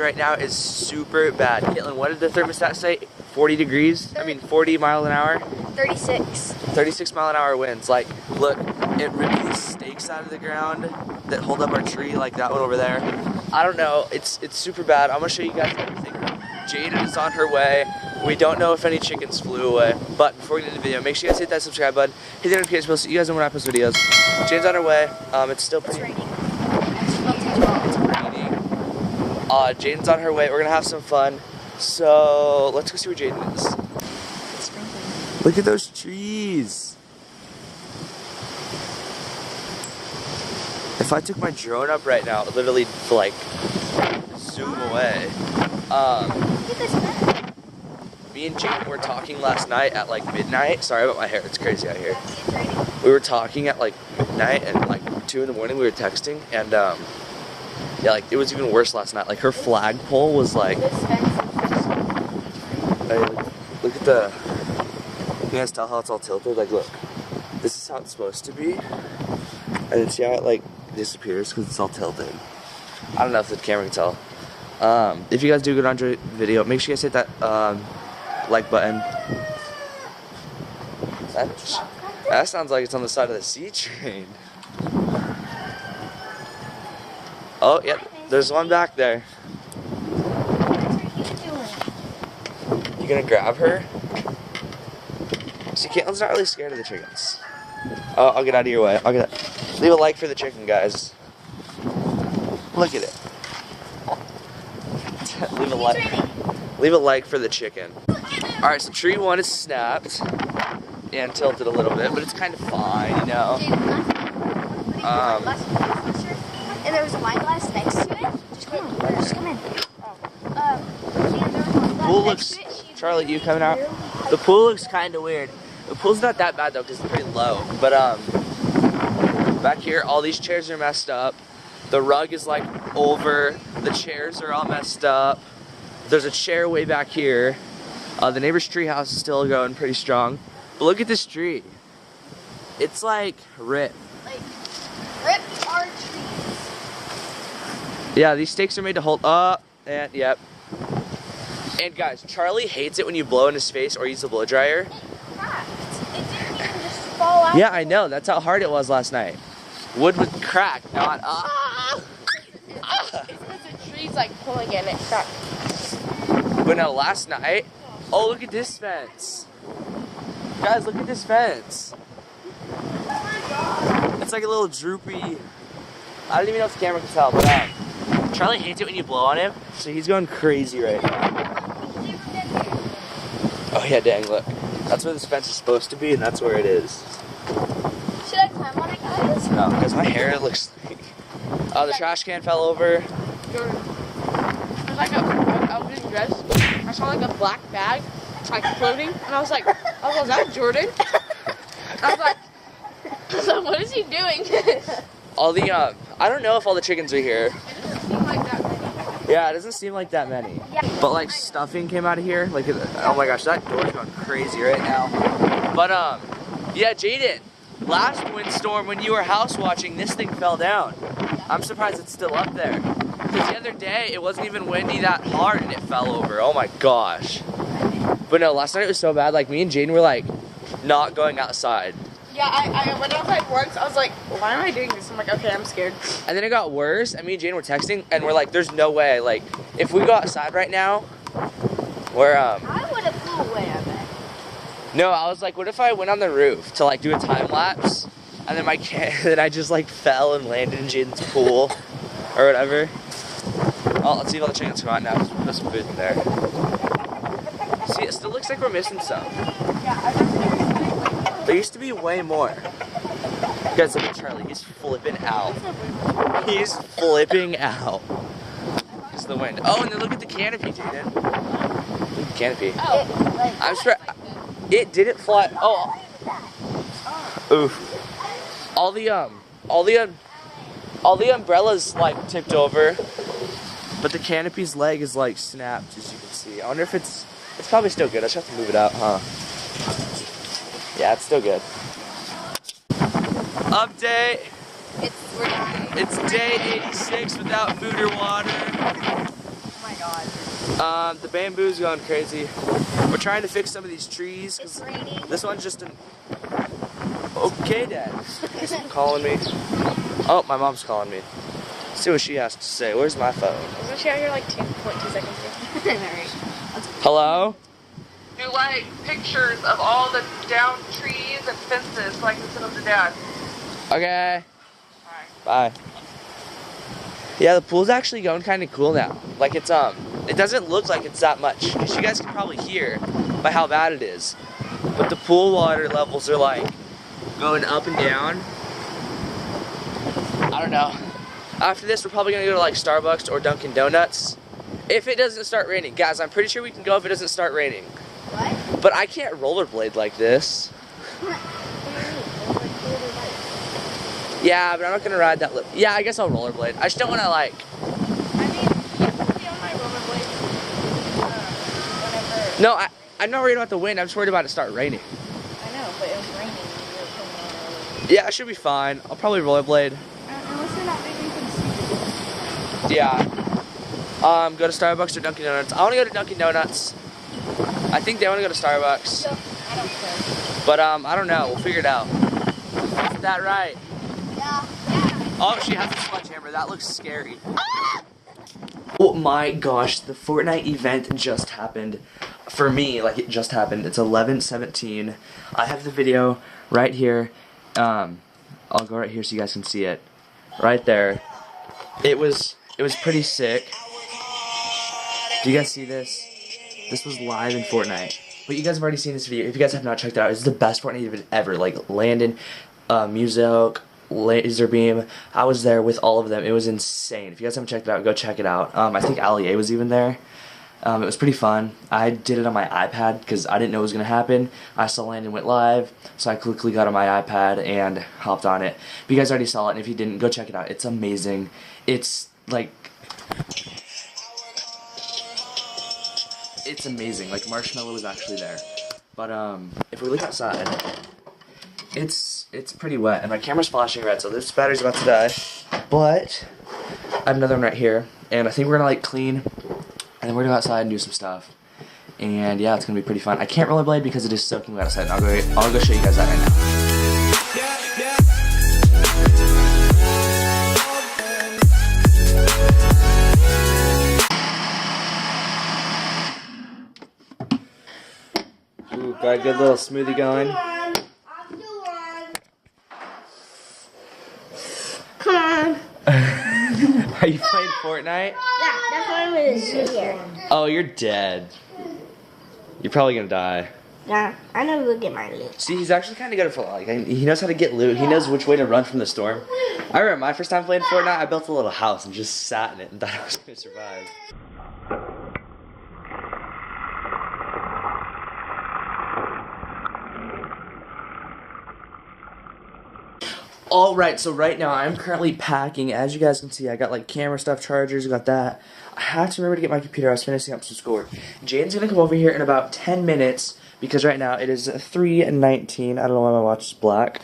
right now is super bad. Caitlin, what did the thermostat say? 40 degrees? I mean 40 miles an hour? 36. 36 mile an hour winds. Like, look, it ripped these stakes out of the ground that hold up our tree, like that one over there. I don't know, it's super bad. I'm gonna show you guys everything. Jaden is on her way. We don't know if any chickens flew away. But before we get into the video, make sure you guys hit that subscribe button, hit the notification bell so you guys know when I post videos. Jaden's on her way. It's still pretty. It's raining. It's raining. Jaden's on her way. We're gonna have some fun. So let's go see where Jaden is. It's sprinkling. Look at those trees. If I took my drone up right now, it would literally like zoom away. Look at this man. Me and Jaden were talking last night at like midnight. Sorry about my hair, it's crazy out here. It's raining. We were talking at like midnight and like 2 in the morning we were texting and yeah, like it was even worse last night. Like her flagpole was like, This fence hey, look at the, you guys tell how it's all tilted? Like look, this is how it's supposed to be. And then see how it like disappears because it's all tilted. I don't know if the camera can tell. If you guys do good on the video, make sure you guys hit that like button. That sounds like it's on the side of the C train. Oh, yeah, there's one back there. You gonna grab her? See, Caitlin's not really scared of the chickens. Oh, I'll get out of your way. Leave a like for the chicken, guys. Look at it. Leave a like for the chicken. Alright, so tree 1 is snapped and tilted a little bit, but it's kind of fine, you know. And there was a wine glass next to it. Just come in. Pool looks, Charlie, you coming out? The pool looks kind of weird. The pool's not that bad though, because it's pretty low. But back here, all these chairs are messed up. The rug is like over. The chairs are all messed up. There's a chair way back here. The neighbor's tree house is still going pretty strong. But look at this tree. It's like ripped. Like, ripped our trees. Yeah, these stakes are made to hold up. And yep. And guys, Charlie hates it when you blow in his face or use a blow dryer. It cracked. It didn't even just fall out. Yeah, I know. That's how hard it was last night. Wood would crack, not It's because the tree's like pulling in it cracked. But no, last night, oh look at this fence. Guys, look at this fence. It's like a little droopy. I don't even know if the camera can tell, but Charlie hates it when you blow on him, so he's going crazy right now. Oh yeah, dang, look. That's where this fence is supposed to be, and that's where it is. Should I climb on it, guys? No, because my hair looks like... Oh, the trash can fell over. Jordan. There's like I was getting dressed. I saw like a black bag, like floating, and I was like, oh, is that Jordan? I was like, what is he doing? All the, I don't know if all the chickens are here. It doesn't seem like that many. Yeah, it doesn't seem like that many. Yeah. But like stuffing came out of here. Like, oh my gosh, that door's going crazy right now. But, yeah, Jaden, last windstorm when you were house watching, this thing fell down. I'm surprised it's still up there. Because the other day, it wasn't even windy that hard and it fell over. Oh my gosh. But no, last night it was so bad. Like, me and Jaden were like, not going outside. Yeah, I went outside once. I was like, why am I doing this? I'm like, okay, I'm scared. And then it got worse, and me and Jaden were texting, and we're like, there's no way. Like, if we go outside right now, we're, I would have flew away, I bet. No, I was like, what if I went on the roof to like do a time lapse, and then then I just like fell and landed in Jaden's pool, or whatever. Oh, let's see if all the chickens come out now. Let's put some food in there. See, it still looks like we're missing some. There used to be way more. You guys, look at Charlie. He's flipping out. He's flipping out. It's the wind. Oh, and then look at the canopy, Jaden. Look at the canopy. Oh, I'm sure it didn't fly. Oh. Oof. All the umbrellas like tipped over, but the canopy's leg is like snapped, as you can see. I wonder if it's probably still good. I just have to move it out, huh? Yeah, it's still good. Update. It's It's day 86 without food or water. Oh my The bamboo's going crazy. We're trying to fix some of these trees. It's raining. This one's just an... Okay, Dad. Is he calling me? Oh, my mom's calling me. Let's see what she has to say. Where's my phone? Wasn't she out here like 2.2 seconds ago? Alright. Hello? Do like pictures of all the down trees and fences so I can send them to Dad. Okay. Alright. Bye. Yeah, the pool's actually going kind of cool now. Like it doesn't look like it's that much. Because you guys can probably hear by how bad it is. But the pool water levels are like going up and down. I don't know. After this, we're probably gonna go to like Starbucks or Dunkin' Donuts. If it doesn't start raining. Guys, I'm pretty sure we can go if it doesn't start raining. What? But I can't rollerblade like this. Yeah, but I'm not gonna ride that Yeah, I guess I'll rollerblade. I just don't wanna like... I mean, you can be on my rollerblade whenever. No, I'm not worried about the wind. I'm just worried about it start raining. I know, but it was raining and you were putting on rollerblade. Yeah, I should be fine. I'll probably rollerblade. Unless you're not doing anything stupid. Yeah. Go to Starbucks or Dunkin' Donuts. I wanna go to Dunkin' Donuts. I think they wanna go to Starbucks. I don't care. But I don't know. We'll figure it out. Isn't that right? Yeah. Oh, she has a sledgehammer. That looks scary. Oh my gosh, the Fortnite event just happened. For me, like it just happened. It's 11:17. I have the video right here. I'll go right here so you guys can see it. Right there. It was pretty sick. Do you guys see this? This was live in Fortnite. But you guys have already seen this video. If you guys have not checked it out, it's the best Fortnite event ever. Like Landon, Music, Laserbeam. I was there with all of them. It was insane. If you guys haven't checked it out, go check it out. I think Ali was even there. It was pretty fun. I did it on my iPad because I didn't know it was going to happen. I saw Landon went live, so I quickly got on my iPad and hopped on it. But you guys already saw it, and if you didn't, go check it out. It's amazing. It's like... It's amazing. Like, Marshmallow was actually there. But, if we look outside... It's pretty wet, and my camera's flashing red, so this battery's about to die. But I have another one right here, and I think we're gonna like clean, and then we're gonna go outside and do some stuff. And yeah, it's gonna be pretty fun. I can't rollerblade because it is soaking wet outside. And I'll go show you guys that right now. Ooh, got a good little smoothie going. Come on. Are you playing Fortnite? Yeah, that's why I'm gonna sit here. Oh, you're dead. You're probably gonna die. Yeah, I know to get my loot. See, he's actually kind of good at like he knows how to get loot. He knows which way to run from the storm. I remember my first time playing Fortnite, I built a little house and just sat in it and thought I was gonna survive. Alright, so right now I'm currently packing. As you guys can see, I got like camera stuff, chargers, got that. I have to remember to get my computer. I was finishing up some schoolwork. Jaden's gonna come over here in about 10 minutes because right now it is 3:19. I don't know why my watch is black.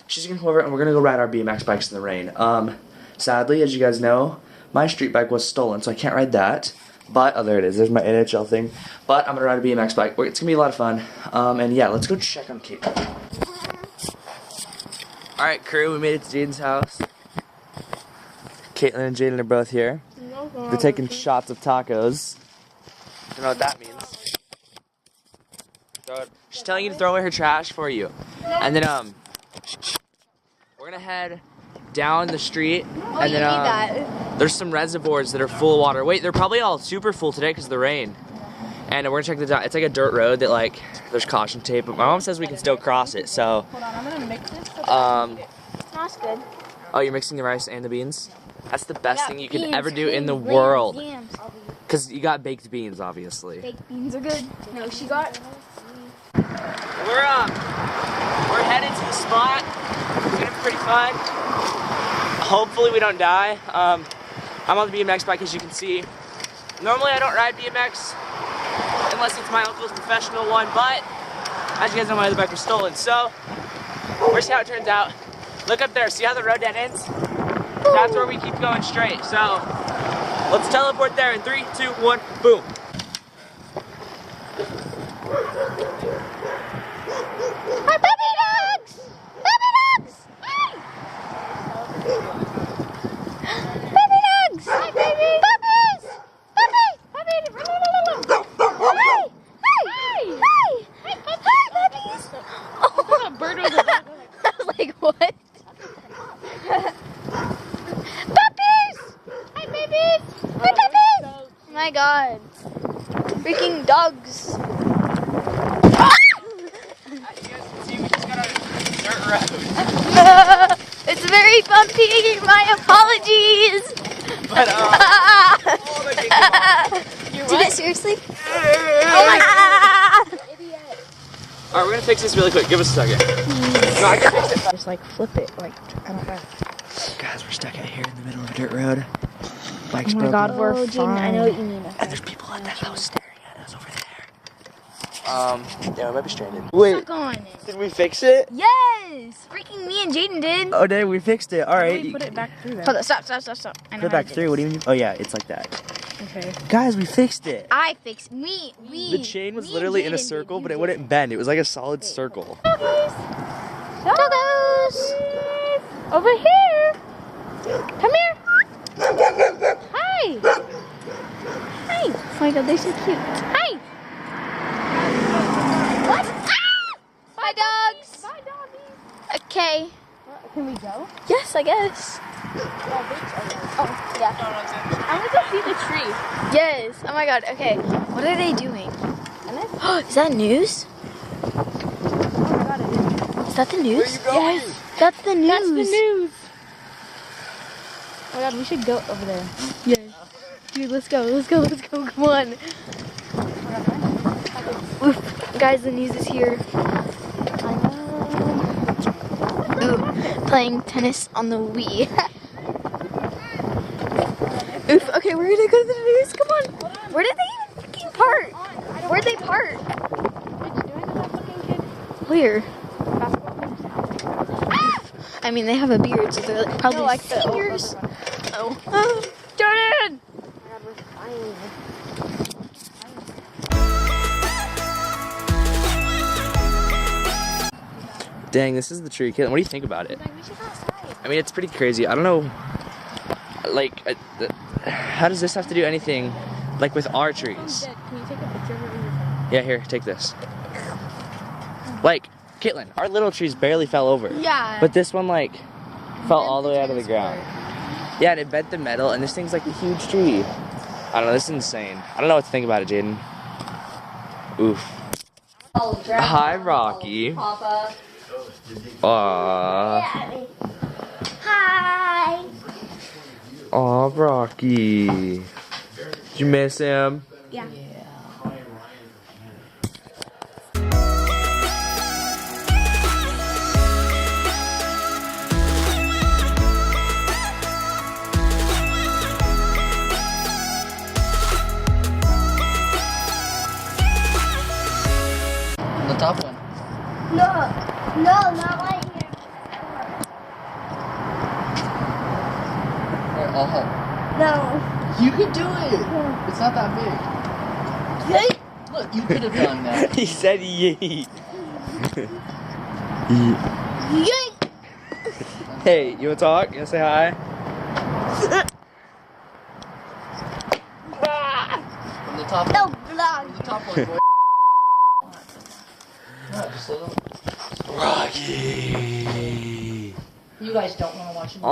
She's gonna come over and we're gonna go ride our BMX bikes in the rain. Sadly, as you guys know, my street bike was stolen, so I can't ride that. But, oh, there it is. There's my NHL thing. But I'm gonna ride a BMX bike. It's gonna be a lot of fun. And yeah, let's go check on Kate. Alright, crew, we made it to Jaden's house. Caitlin and Jaden are both here. They're taking shots of tacos. I don't know what that means. She's telling you to throw away her trash for you. And then, we're gonna head down the street. And then, there's some reservoirs that are full of water. Wait, they're probably all super full today because of the rain. And we're gonna check this out. It's like a dirt road that like, there's caution tape. But my mom says we can still cross it, so. Hold on, I'm gonna mix this. Smells good. Oh, you're mixing the rice and the beans? That's the best thing you could ever do in the world. Because you got baked beans, obviously. Baked beans are good. No, she got. We're headed to the spot. It's gonna be pretty fun. Hopefully we don't die. I'm on the BMX bike, as you can see. Normally I don't ride BMX unless it's my uncle's professional one, but as you guys know, my other bike was stolen. So we'll see how it turns out. Look up there. See how the road dead ends? That's where we keep going straight. So Let's teleport there in 3, 2, 1, boom. Our puppy dogs! Puppy dogs! Hey! Puppy dogs! Hi, baby! Puppies! Puppies! Puppies! Hey! Hey! Hey! Hey, puppies! I thought a bird was a dog. I was like, what? Puppies! Hi, babies! Hi, puppies! Oh my god. Freaking dogs. It's very bumpy. My apologies. But, Did it seriously? Oh my god. Alright, we're gonna fix this really quick. Give us a second. No, I can fix it. Just like flip it. Like, I don't know. Guys, we're stuck out here in the middle of a dirt road. Bike's Oh my broken. god, we're fine. I know what you mean. And there's people at that house staring at us over there. Yeah, we might be stranded. Wait, Stuck on it. did we fix it? Yes! Freaking me and Jaden did. Oh, dang, we fixed it. Alright. Put it back through there. Hold on, stop. I know Put how it back to do through. this. What do you mean? Oh, yeah, it's like that. Okay. Guys, we fixed it. I fixed we. The chain was me literally and in a Jaden circle, did. but it wouldn't bend. It was like a solid circle. Doggos! Over here! Come here! Hi! Hi! Oh my god, they're so cute. Hi! What? Ah! Bye, dogs! Bye, doggies! Okay. Can we go? Yes, I guess. Oh, yeah. I want to go see the tree. Yes. Oh my god, okay. What are they doing? Is that news? Oh my god, it is. Is that the news? Yes. That's the news. That's the news. Oh my god, we should go over there. Yes. Dude, let's go, come on. Oof. Guys, the news is here. Ooh, playing tennis on the Wii. Oof, okay, we're gonna go to the news, come on. Where did they even freaking park? Where'd they park? Where? I mean, they have a beard, so they're like, probably like seniors. Oh. Jordan! Dang, this is the tree. Caitlin, what do you think about it? I mean, it's pretty crazy. I don't know, like, how does this have to do anything, like, with our trees? Can you take a picture of it in your phone? Yeah, here, take this. Like, Caitlin, our little trees barely fell over. Yeah. But this one, like, fell all the way out of the ground. Yeah, and it bent the metal, and this thing's like a huge tree. I don't know, this is insane. I don't know what to think about it, Jaden. Oof. Hi, Rocky. Papa. Aww. Hi. Aw, Rocky. Did you miss him? Yeah. The top one. No, not right here. Alright, I'll help. No. You can do it! It's not that big. Look, you could have done that. He said yeet. Yay! Hey, you wanna talk? You wanna say hi? From the top No one. vlog. From the top one, boy. No, just let them. Rocky. You guys don't want to watch it. Aww.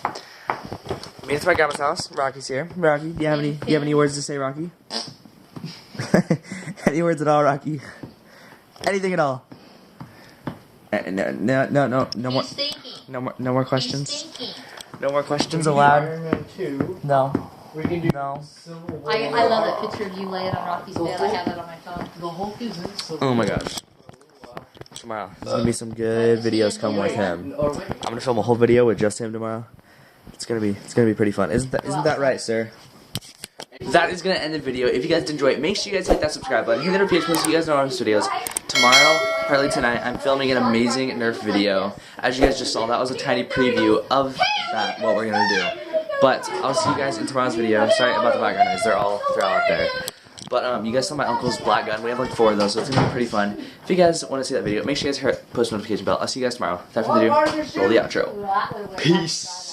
I mean, it's my grandma's house. Rocky's here. Rocky, do you have any words to say, Rocky? Any words at all, Rocky? Anything at all? No more questions. No more questions allowed. Iron Man 2. No. We can do No. Civil War. I love that picture of you laying on Rocky's bed. I have that on my phone. The Hulk is in Civil Oh my War. gosh. Tomorrow, there's gonna be some good videos come with him. Or wait. I'm gonna film a whole video with just him tomorrow. It's gonna be pretty fun. Isn't that right, sir? That is gonna end the video. If you guys did enjoy it, make sure you guys hit that subscribe button, hit the notification bell so you guys know our next videos. Tomorrow, partly tonight, I'm filming an amazing Nerf video. As you guys just saw, that was a tiny preview of that, what we're gonna do. But I'll see you guys in tomorrow's video. Sorry about the background noise. They're all out there. But you guys saw my uncle's black gun. We have like 4 of those, so it's gonna be pretty fun. If you guys want to see that video, make sure you guys hit post notification bell. I'll see you guys tomorrow. Without further ado, roll the outro. Peace.